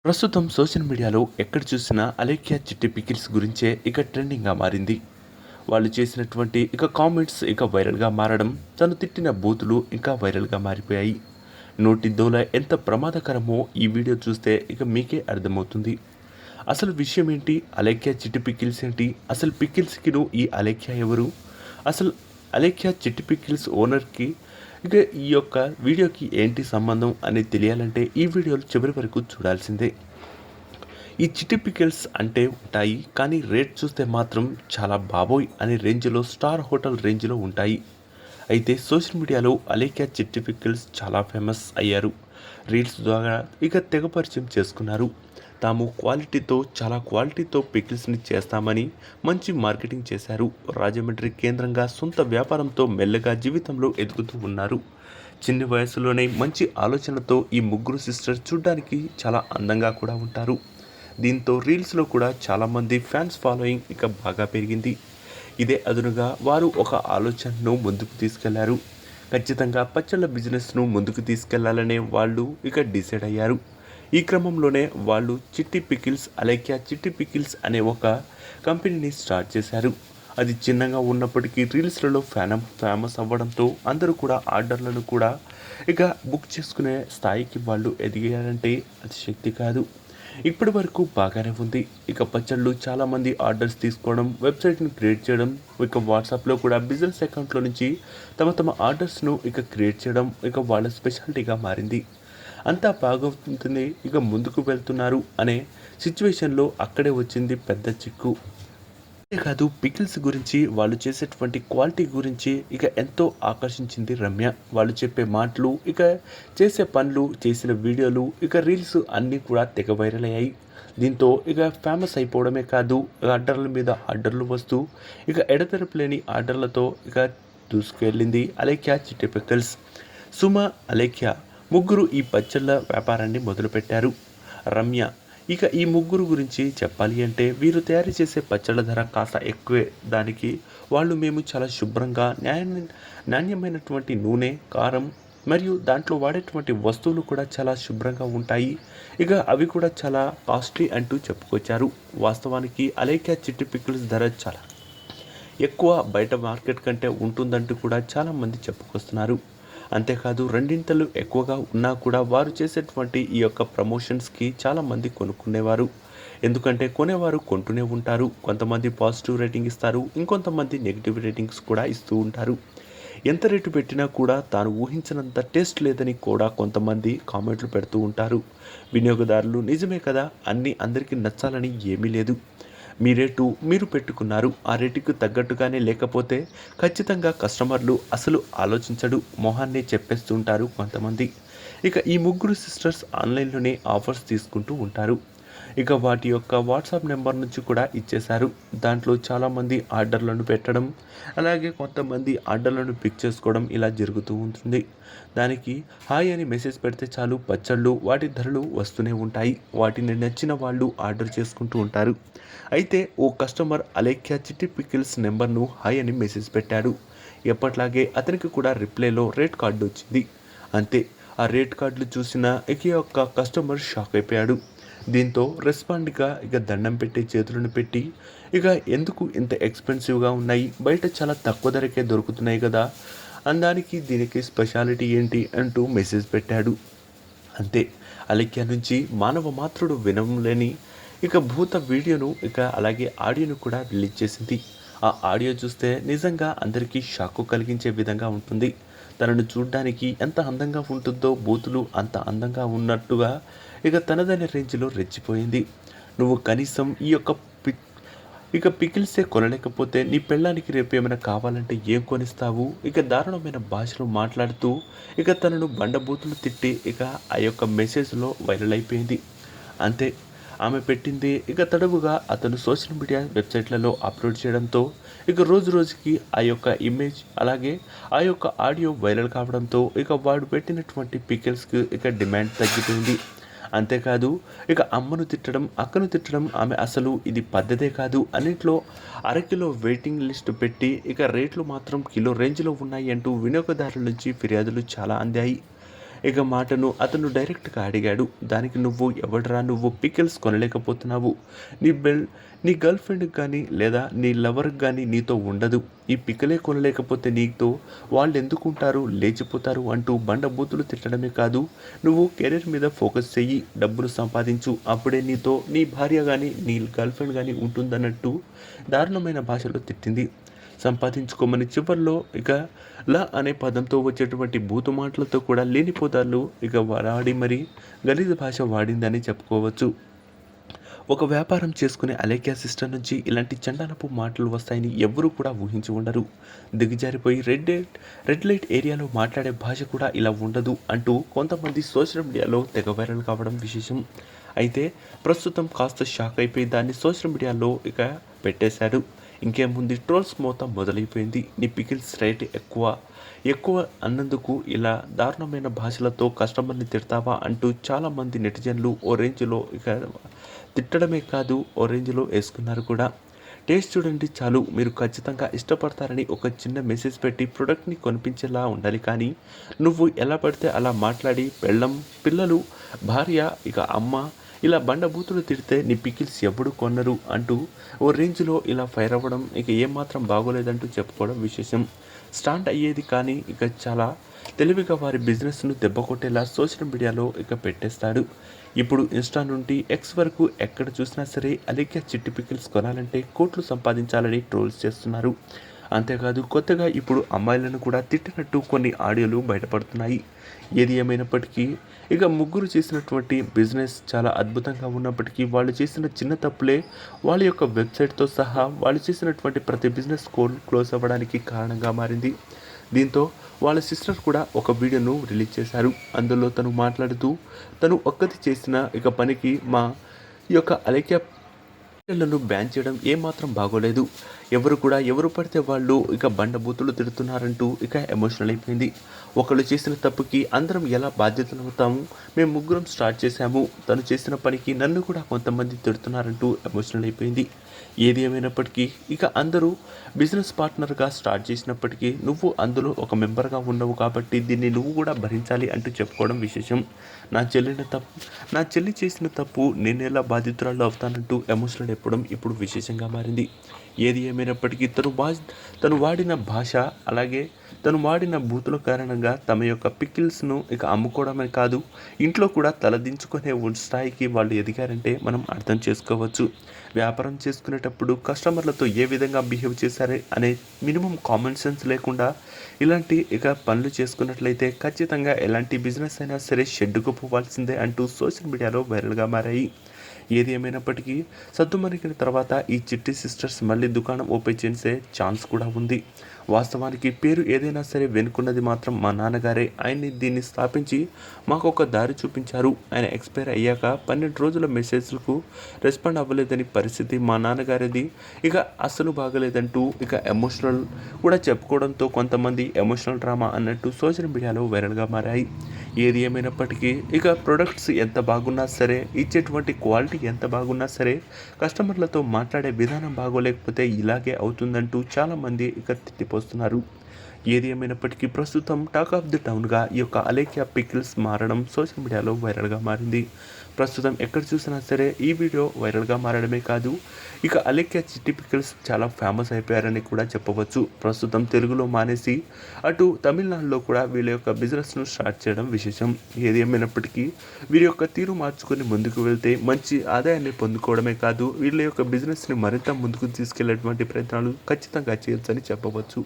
ప్రస్తుతం సోషల్ మీడియాలో ఎక్కడ చూసినా అలేఖ్య చిట్టి పికిల్స్ గురించే ట్రెండింగ్గా మారింది. వాళ్ళు చేసినటువంటి కామెంట్స్ వైరల్గా మారడం, తను తిట్టిన బూతులు ఇంకా వైరల్గా మారిపోయాయి. నోటి దోల ఎంత ప్రమాదకరమో ఈ వీడియో చూస్తే మీకే అర్థమవుతుంది. అసలు విషయం ఏంటి? అలేఖ్య చిట్టి పికిల్స్ ఏంటి? అసలు పికిల్స్కిను ఈ అలేఖ్య ఎవరు? అసలు అలేఖ్య చిట్టి పికిల్స్ ఓనర్కి ఈ యొక్క వీడియోకి ఏంటి సంబంధం అనేది తెలియాలంటే ఈ వీడియోలు చివరి వరకు చూడాల్సిందే. ఈ చిట్టి పికిల్స్ అంటే ఉంటాయి, కానీ రేట్ చూస్తే మాత్రం చాలా బాబోయ్ అనే రేంజ్లో, స్టార్ హోటల్ రేంజ్లో ఉంటాయి. అయితే సోషల్ మీడియాలో అలేఖ్య చిట్టి పికిల్స్ చాలా ఫేమస్ అయ్యారు. రీల్స్ ద్వారా తెగ పరిచయం చేసుకున్నారు. తాము చాలా క్వాలిటీతో పికిల్స్ని చేస్తామని మంచి మార్కెటింగ్ చేశారు. రాజమండ్రి కేంద్రంగా సొంత వ్యాపారంతో మెల్లగా జీవితంలో ఎదుగుతూ ఉన్నారు. చిన్న వయసులోనే మంచి ఆలోచనతో ఈ ముగ్గురు సిస్టర్స్ చూడ్డానికి చాలా అందంగా కూడా ఉంటారు. దీంతో రీల్స్లో కూడా చాలామంది ఫ్యాన్స్ ఫాలోయింగ్ బాగా పెరిగింది. ఇదే అదునుగా వారు ఒక ఆలోచనను ముందుకు తీసుకెళ్లారు. ఖచ్చితంగా పచ్చళ్ళ బిజినెస్ను ముందుకు తీసుకెళ్లాలనే వాళ్ళు డిసైడ్ అయ్యారు. ఈ క్రమంలోనే వాళ్ళు చిట్టి పికిల్స్, అలేఖ్య చిట్టి పికిల్స్ అనే ఒక కంపెనీని స్టార్ట్ చేశారు. అది చిన్నగా ఉన్నప్పటికీ రీల్స్లలో ఫేమస్ అవ్వడంతో అందరూ కూడా ఆర్డర్లను కూడా బుక్ చేసుకునే స్థాయికి వాళ్ళు ఎదిగారంటే అది శక్తి కాదు. ఇప్పటి వరకు బాగానే ఉంది. పచ్చళ్ళు చాలామంది ఆర్డర్స్ తీసుకోవడం, వెబ్సైట్ని క్రియేట్ చేయడం, వాట్సాప్లో కూడా బిజినెస్ అకౌంట్లో నుంచి తమ ఆర్డర్స్ను క్రియేట్ చేయడం వాళ్ళ స్పెషాలిటీగా మారింది. అంతా బాగుంటుంది, ముందుకు వెళ్తున్నారు అనే సిచ్యువేషన్లో అక్కడే వచ్చింది పెద్ద చిక్కు. కాదు, పికిల్స్ గురించి, వాళ్ళు చేసేటువంటి క్వాలిటీ గురించి ఎంతో ఆకర్షించింది రమ్య. వాళ్ళు చెప్పే మాటలు, చేసే పనులు, చేసిన వీడియోలు, రీల్స్ అన్నీ కూడా తెగ వైరల్ అయ్యాయి. దీంతో ఫేమస్ అయిపోవడమే కాదు, ఆర్డర్ల మీద ఆర్డర్లు వస్తూ ఎడతెరపు లేని ఆర్డర్లతో దూసుకెళ్ళింది అలేఖ్య చిట్టి పికిల్స్. సుమ, అలేఖ్య ముగ్గురు ఈ పచ్చళ్ళ వ్యాపారాన్ని మొదలుపెట్టారు. రమ్య. ఈ ముగ్గురు గురించి చెప్పాలి అంటే, వీరు తయారు చేసే పచ్చళ్ళ ధర కాస్త ఎక్కువే. దానికి మేము చాలా శుభ్రంగా నాణ్యమైనటువంటి నూనె, కారం మరియు దాంట్లో వాడేటువంటి వస్తువులు కూడా చాలా శుభ్రంగా ఉంటాయి. అవి కూడా చాలా కాస్ట్లీ అంటూ చెప్పుకొచ్చారు. వాస్తవానికి అలేఖ్య చిట్టి పికిల్స్ ధర చాలా ఎక్కువ, బయట మార్కెట్ కంటే ఉంటుందంటూ కూడా చాలామంది చెప్పుకొస్తున్నారు. అంతేకాదు, రెండింతలు ఎక్కువగా ఉన్నా కూడా వారు చేసేటువంటి ఈ ప్రమోషన్స్కి చాలామంది కొనుక్కునేవారు. ఎందుకంటే కొనేవారు కొంటూనే ఉంటారు. కొంతమంది పాజిటివ్ రేటింగ్ ఇస్తారు, ఇంకొంతమంది నెగిటివ్ రేటింగ్స్ కూడా ఇస్తూ ఉంటారు. ఎంత రేటు పెట్టినా కూడా తాను ఊహించినంత టేస్ట్ లేదని కూడా కొంతమంది కామెంట్లు పెడుతూ ఉంటారు. వినియోగదారులు నిజమే కదా, అందరికీ నచ్చాలని ఏమీ లేదు. మీ రేటు మీరు పెట్టుకున్నారు, ఆ రేటుకు తగ్గట్టుగానే లేకపోతే ఖచ్చితంగా కస్టమర్లు అసలు ఆలోచించడు, మొహాన్నే చెప్పేస్తుంటారు కొంతమంది. ఈ ముగ్గురు సిస్టర్స్ ఆన్లైన్లోనే ఆఫర్స్ తీసుకుంటూ ఉంటారు. వాటి యొక్క వాట్సాప్ నెంబర్ నుంచి కూడా ఇచ్చేశారు. దాంట్లో చాలామంది ఆర్డర్లను పెట్టడం, అలాగే కొంతమంది ఆర్డర్లను పిక్ చేసుకోవడం ఇలా జరుగుతూ ఉంటుంది. దానికి హాయ్ అని మెసేజ్ పెడితే చాలు, పచ్చళ్ళు వాటి ధరలు వస్తూనే ఉంటాయి. వాటిని నచ్చిన వాళ్ళు ఆర్డర్ చేసుకుంటూ ఉంటారు. అయితే ఓ కస్టమర్ అలేఖ్య చిట్టి పికిల్స్ నెంబర్ను హాయ్ అని మెసేజ్ పెట్టాడు. ఎప్పట్లాగే అతనికి కూడా రిప్లైలో రేట్ కార్డు వచ్చింది. అంతే, ఆ రేట్ కార్డులు చూసిన కస్టమర్ షాక్ అయిపోయాడు. దీంతో రెస్పాండ్గా దండం పెట్టి చేతులను పెట్టి ఎందుకు ఇంత ఎక్స్పెన్సివ్గా ఉన్నాయి, బయట చాలా తక్కువ ధరకే దొరుకుతున్నాయి కదా, అందానికి దీనికి స్పెషాలిటీ ఏంటి అంటూ మెసేజ్ పెట్టాడు. అంతే, అలేఖ్య నుంచి మానవ మాత్రుడు వినలేని భూత వీడియోను అలాగే ఆడియోను కూడా రిలీజ్ చేసింది. ఆ ఆడియో చూస్తే నిజంగా అందరికీ షాకు కలిగించే విధంగా ఉంటుంది. తనను చూడ్డానికి ఎంత అందంగా ఉంటుందో, బూతులు అంత అందంగా ఉన్నట్టుగా తనదైన రేంజ్లో రెచ్చిపోయింది. నువ్వు కనీసం పికిల్సే కొనలేకపోతే నీ పెళ్ళానికి రేపు ఏమైనా కావాలంటే ఏం కొనిస్తావు? దారుణమైన భాషలో మాట్లాడుతూ తనను బండబూతులు తిట్టి ఆ మెసేజ్లో వైరల్ అయిపోయింది. అంతే, ఆమె పెట్టింది తడవుగా అతను సోషల్ మీడియా వెబ్సైట్లలో అప్లోడ్ చేయడంతో రోజు రోజుకి ఆ ఇమేజ్ అలాగే ఆ ఆడియో వైరల్ కావడంతో వాడు పెట్టినటువంటి పికిల్స్కి డిమాండ్ తగ్గిపోయింది. అంతేకాదు, అమ్మను తిట్టడం, అక్కను తిట్టడం ఆమె అసలు ఇది పద్ధతే కాదు. అన్నింటిలో అరకిలో వెయిటింగ్ లిస్ట్ పెట్టి రేట్లు మాత్రం కిలో రేంజ్లో ఉన్నాయి అంటూ వినియోగదారుల నుంచి ఫిర్యాదులు చాలా అందాయి. ఇక మాటను అతను డైరెక్ట్గా అడిగాడు. దానికి నువ్వు ఎవడరా నువ్వు పికిల్స్ కొనలేకపోతున్నావు, నీ నీ గర్ల్ ఫ్రెండ్కి కానీ లేదా నీ లవర్కి కానీ నీతో ఉండదు, ఈ పిక్కలే కొనలేకపోతే నీతో వాళ్ళు ఎందుకుంటారు, లేచిపోతారు అంటూ బండబూతులు తిట్టడమే కాదు, నువ్వు కెరీర్ మీద ఫోకస్ చెయ్యి, డబ్బులు సంపాదించు, అప్పుడే నీతో నీ భార్య కానీ నీ గర్ల్ ఫ్రెండ్ కానీ ఉంటుందన్నట్టు దారుణమైన భాషలో తిట్టింది. సంపాదించుకోమని చివరిలో ఇక లా అనే పదంతో వచ్చేటువంటి బూతు మాటలతో కూడా లేనిపోదాలు ఇక వాడి మరి గలీజ భాష వాడిందని చెప్పుకోవచ్చు. ఒక వ్యాపారం చేసుకునే అలేఖ్య సిస్టర్ నుంచి ఇలాంటి చండాలపు మాటలు వస్తాయని ఎవ్వరూ కూడా ఊహించి ఉండరు. దిగజారిపోయి రెడ్ లైట్ ఏరియాలో మాట్లాడే భాష కూడా ఇలా ఉండదు అంటూ కొంతమంది సోషల్ మీడియాలో తెగ వైరల్ కావడం విశేషం. అయితే ప్రస్తుతం కాస్త షాక్ అయిపోయి దాన్ని సోషల్ మీడియాలో ఇక పెట్టేశారు. ఇంకేముంది, ట్రోల్స్ మొత్తం మొదలైపోయింది. నీ పికిల్స్ రేట్ ఎక్కువ అన్నందుకు ఇలా దారుణమైన భాషలతో కస్టమర్ని తిడతావా అంటూ చాలామంది నెటిజన్లు ఓ రేంజ్లో ఇక తిట్టడమే కాదు ఓ రేంజ్లో వేసుకున్నారు కూడా. టేస్ట్ చూడండి చాలు, మీరు ఖచ్చితంగా ఇష్టపడతారని ఒక చిన్న మెసేజ్ పెట్టి ప్రొడక్ట్ని కొనిపించేలా ఉండాలి, కానీ నువ్వు ఎలా పడితే అలా మాట్లాడి పిల్లలు, భార్య, ఇక అమ్మ ఇలా బండబూతులు తిడితే నీ పికిల్స్ ఎప్పుడు కొనరు అంటూ ఓ రేంజ్లో ఇలా ఫైర్ అవ్వడం ఇక ఏమాత్రం బాగోలేదంటూ చెప్పుకోవడం విశేషం. స్టాండ్ అయ్యేది కానీ ఇక చాలా తెలివిగా వారి బిజినెస్ను దెబ్బకొట్టేలా సోషల్ మీడియాలో ఇక పెట్టేస్తాడు. ఇప్పుడు ఇన్స్టా నుండి ఎక్స్ వరకు ఎక్కడ చూసినా సరే అలేఖ్య చిట్టి పికిల్స్ కొనాలంటే కోట్లు సంపాదించాలని ట్రోల్స్ చేస్తున్నారు. అంతేకాదు కొత్తగా ఇప్పుడు అమ్మాయిలను కూడా తిట్టినట్టు కొన్ని ఆడియోలు బయటపడుతున్నాయి. ఏది ఏమైనప్పటికీ ఇక ముగ్గురు చేసినటువంటి బిజినెస్ చాలా అద్భుతంగా ఉన్నప్పటికీ వాళ్ళు చేసిన చిన్న తప్పులే వాళ్ళ యొక్క వెబ్సైట్తో సహా వాళ్ళు చేసినటువంటి ప్రతి బిజినెస్ క్లోజ్ అవ్వడానికి కారణంగా మారింది. దీంతో వాళ్ళ సిస్టర్ కూడా ఒక వీడియోను రిలీజ్ చేశారు. అందులో తను మాట్లాడుతూ తను ఒక్కటి చేసిన ఇక పనికి మా ఈ యొక్క అలేఖ్య పిల్లలను బ్యాన్ చేయడం ఏమాత్రం బాగోలేదు, ఎవరు పడితే వాళ్ళు ఇక బండబూతులు తిడుతున్నారంటూ ఇక ఎమోషనల్ అయిపోయింది. ఒకళ్ళు చేసిన తప్పుకి అందరం ఎలా బాధ్యతలు అవుతాము, మేము ముగ్గురం స్టార్ట్ చేశాము, తను చేసిన పనికి నన్ను కూడా కొంతమంది తిడుతున్నారంటూ ఎమోషనల్ అయిపోయింది. ఏది ఏమైనప్పటికీ ఇక అందరూ బిజినెస్ పార్ట్నర్గా స్టార్ట్ చేసినప్పటికీ నువ్వు అందులో ఒక మెంబర్గా ఉన్నావు కాబట్టి దీన్ని నువ్వు కూడా భరించాలి అంటూ చెప్పుకోవడం విశేషం. నా చెల్లి చేసిన తప్పు నేను ఎలా బాధితురాలు అవుతానంటూ ఎమోషనల్ అయిపోవడం ఇప్పుడు విశేషంగా మారింది. ఏది ఏమైనప్పటికీ తను వాడిన భాష అలాగే తను వాడిన బూతుల కారణంగా తమ యొక్క పికిల్స్ను ఇక అమ్ముకోవడమే కాదు ఇంట్లో కూడా తలదించుకునే స్థాయికి వాళ్ళు ఎదిగారంటే మనం అర్థం చేసుకోవచ్చు. వ్యాపారం చేసుకునేటప్పుడు కస్టమర్లతో ఏ విధంగా బిహేవ్ చేశారే అనే మినిమం కామన్ సెన్స్ లేకుండా ఇలాంటి ఇక పనులు చేసుకున్నట్లయితే ఖచ్చితంగా ఎలాంటి బిజినెస్ అయినా సరే షెడ్డుకు పోవాల్సిందే అంటూ సోషల్ మీడియాలో వైరల్గా మారాయి. ఏది ఏమైనప్పటికీ సద్దుమణిగిన తర్వాత ఈ చిట్టి సిస్టర్స్ మళ్ళీ దుకాణం ఓపెన్ చేసే ఛాన్స్ కూడా ఉంది. వాస్తవానికి పేరు ఏదైనా సరే వెనుకున్నది మాత్రం మా నాన్నగారే. ఆయన్ని దీన్ని స్థాపించి మాకు ఒక దారి చూపించారు. ఆయన ఎక్స్పైర్ అయ్యాక 12 రోజుల మెసేజ్లకు రెస్పాండ్ అవ్వలేదని పరిస్థితి మా నాన్నగారిది ఇక అస్సలు బాగలేదంటూ ఇక ఎమోషనల్ కూడా చెప్పుకోవడంతో కొంతమంది ఎమోషనల్ డ్రామా అన్నట్టు సోషల్ మీడియాలో వైరల్గా మారాయి. ఏది ఏమైనప్పటికీ ఇక ప్రొడక్ట్స్ ఎంత బాగున్నా సరే, ఇచ్చేటువంటి క్వాలిటీ ఎంత బాగున్నా సరే, కస్టమర్లతో మాట్లాడే విధానం బాగోలేకపోతే ఇలాగే అవుతుందంటూ చాలామంది ఇక తిట్టిపోస్తున్నారు. ఏది ఏమైనప్పటికీ ప్రస్తుతం టాక్ ఆఫ్ ది టౌన్గా ఈ యొక్క అలేఖ్య పికిల్స్ మారడం సోషల్ మీడియాలో వైరల్గా మారింది. ప్రస్తుతం ఎక్కడ చూసినా సరే ఈ వీడియో వైరల్గా మారడమే కాదు ఇక అలేఖ్య చిట్టి పికిల్స్ చాలా ఫేమస్ అయిపోయారని కూడా చెప్పవచ్చు. ప్రస్తుతం తెలుగులో మానేసి అటు తమిళనాడులో కూడా వీళ్ళ యొక్క బిజినెస్ను స్టార్ట్ చేయడం విశేషం. ఏది ఏమైనప్పటికీ వీరి యొక్క తీరు మార్చుకొని ముందుకు వెళ్తే మంచి ఆదాయాన్ని పొందుకోవడమే కాదు వీళ్ళ యొక్క బిజినెస్ని మరింత ముందుకు తీసుకెళ్లేటువంటి ప్రయత్నాలు ఖచ్చితంగా చేయొచ్చని చెప్పవచ్చు.